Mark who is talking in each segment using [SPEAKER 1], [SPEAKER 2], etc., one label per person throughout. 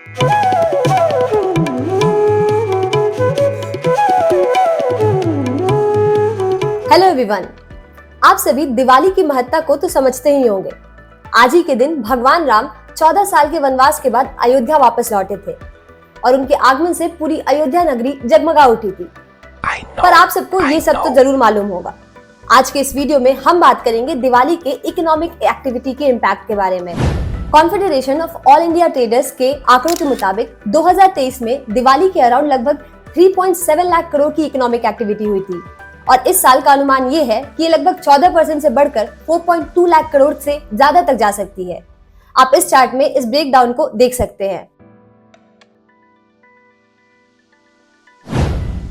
[SPEAKER 1] Hello everyone, आप सभी दिवाली की महत्ता को तो समझते ही होंगे। आज ही के दिन भगवान राम 14 साल के वनवास के बाद अयोध्या वापस लौटे थे और उनके आगमन से पूरी अयोध्या नगरी जगमगा उठी थी। पर आप सबको ये सब तो जरूर मालूम होगा। आज के इस वीडियो में हम बात करेंगे दिवाली के इकोनॉमिक एक्टिविटी के इम्पैक्ट के बारे में। Confederation of all India traders के आंकड़ों के मुताबिक 2023 में दिवाली के अराउंड लगभग 3.7 लाख करोड़ की इकोनॉमिक एक्टिविटी हुई थी और इस साल का अनुमान ये है कि ये लगभग 14% से बढ़कर 4.2 लाख करोड़ से ज्यादा तक जा सकती है। आप इस चार्ट में इस ब्रेकडाउन को देख सकते हैं।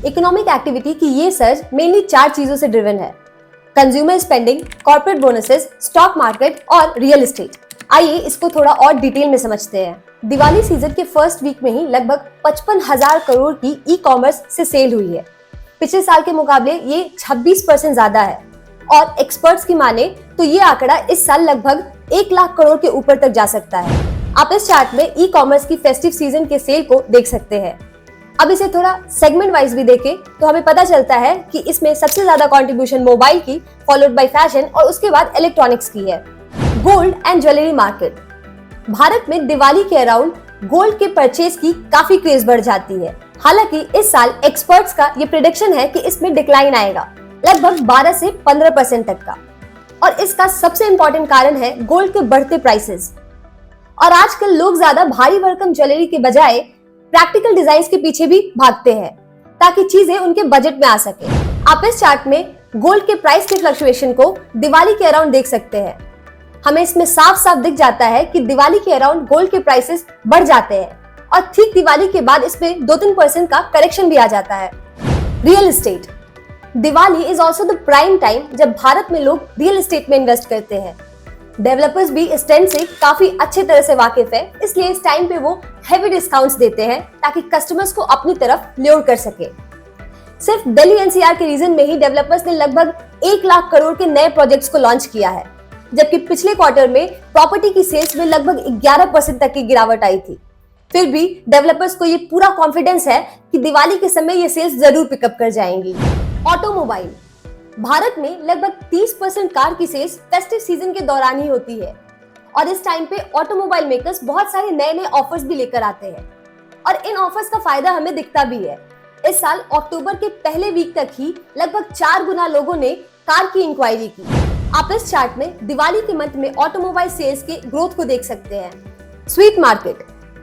[SPEAKER 1] इकोनॉमिक एक्टिविटी की ये सर्ज मेनली 4 चीजों से ड्रिवन है: consumer spending, corporate bonuses, stock market और रियल एस्टेट। आइए इसको थोड़ा और डिटेल में समझते हैं। दिवाली सीजन के फर्स्ट वीक में ही लगभग 55,000 करोड़ की ई कॉमर्स से सेल हुई है। पिछले साल के मुकाबले ये 26% ज्यादा है और एक्सपर्ट्स की माने तो ये आंकड़ा इस साल लगभग 1 लाख करोड़ के ऊपर तक जा सकता है। आप इस चार्ट में ई कॉमर्स की फेस्टिव सीजन के सेल को देख सकते हैं। अब इसे थोड़ा सेगमेंट वाइज भी देखें तो हमें पता चलता है कि इसमें सबसे ज्यादा कंट्रीब्यूशन मोबाइल की, फॉलोड बाय फैशन और उसके बाद इलेक्ट्रॉनिक्स की है। Gold and jewellery market. Bharat में दिवाली के अराउंड गोल्ड के परचेज की काफी क्रेज बढ़ जाती है। हालांकि इस साल एक्सपर्ट्स का ये प्रेडिक्शन है कि इसमें डिक्लाइन आएगा, लगभग 12 से 15% तक का। और इसका सबसे इंपॉर्टेंट कारण है गोल्ड के बढ़ते प्राइसेस। और आजकल लोग ज्यादा भारी भरकम ज्वेलरी के बजाय प्रैक्टिकल डिजाइन के पीछे भी भागते हैं ताकि चीजें उनके बजट में आ सके। आप इस चार्ट में गोल्ड के प्राइस के फ्लक्चुएशन को दिवाली के अराउंड देख सकते हैं। हमें इसमें साफ साफ दिख जाता है कि दिवाली के अराउंड गोल्ड के प्राइसेस बढ़ जाते हैं और ठीक दिवाली के बाद इसमें 2-3% का करेक्शन भी आ जाता है। Real estate. Diwali is also the prime time जब भारत में लोग रियल एस्टेट में इन्वेस्ट करते हैं। डेवलपर्स भी इस ट्रेंड से काफी अच्छे तरह से वाकिफ है, इसलिए इस टाइम पे वो हेवी डिस्काउंट्स देते हैं ताकि कस्टमर्स को अपनी तरफ ल्योर कर सके। सिर्फ दिल्ली एनसीआर के रीजन में ही डेवलपर्स ने लगभग 1 लाख करोड़ के नए प्रोजेक्ट्स को लॉन्च किया है, जबकि पिछले क्वार्टर में प्रॉपर्टी की सेल्स में लगभग 11% तक की गिरावट आई थी। फिर भी डेवलपर्स को ये पूरा कॉन्फिडेंस है कि दिवाली के समय ये सेल्स जरूर पिकअप कर जाएंगी। ऑटोमोबाइल। भारत में लगभग 30% कार की सेल्स फेस्टिव सीजन के दौरान ही होती है और इस टाइम पे ऑटोमोबाइल मेकर्स बहुत सारे नए नए ऑफर्स भी लेकर आते हैं और इन ऑफर्स का फायदा हमें दिखता भी है। इस साल अक्टूबर के पहले वीक तक ही लगभग 4 गुना लोगों ने कार की इंक्वायरी की। आप इस चार्ट में दिवाली के मंथ में ऑटोमोबाइल सेल्स के ग्रोथ को देख सकते हैं। Sweet market.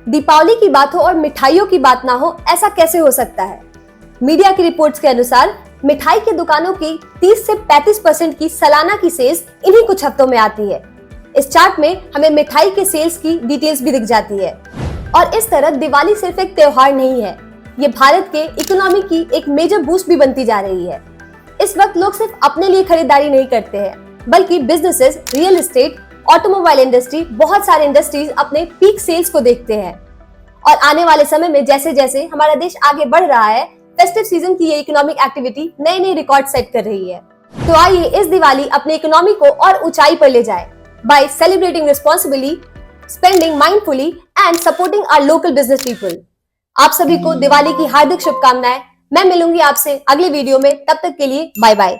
[SPEAKER 1] दीपावली की बात हो और मिठाइयों की बात ना हो, ऐसा कैसे हो सकता है? मीडिया की रिपोर्ट्स के अनुसार मिठाई की दुकानों की 30 से 35% की सालाना की सेल्स इन्हीं कुछ हफ्तों में आती है। इस चार्ट में हमें मिठाई के सेल्स की डिटेल्स भी दिख जाती है। और इस तरह दिवाली सिर्फ एक त्योहार नहीं है, ये भारत के इकोनॉमी की एक मेजर बूस्ट भी बनती जा रही है। इस वक्त लोग सिर्फ अपने लिए खरीदारी नहीं करते हैं, बल्कि businesses, real estate, automobile industry, बहुत सारे इंडस्ट्रीज अपने पीक सेल्स को देखते हैं। और आने वाले समय में जैसे जैसे हमारा देश आगे बढ़ रहा है, फेस्टिव सीजन की ये इकोनॉमिक एक्टिविटी नए नए रिकॉर्ड सेट कर रही है। तो आइए इस दिवाली अपनी इकोनॉमी को और ऊंचाई पर ले जाए by celebrating responsibly, spending mindfully and supporting our local business people. आप सभी को दिवाली की हार्दिक शुभकामनाएं। मैं मिलूंगी आपसे अगले वीडियो में, तब तक के लिए बाय बाय।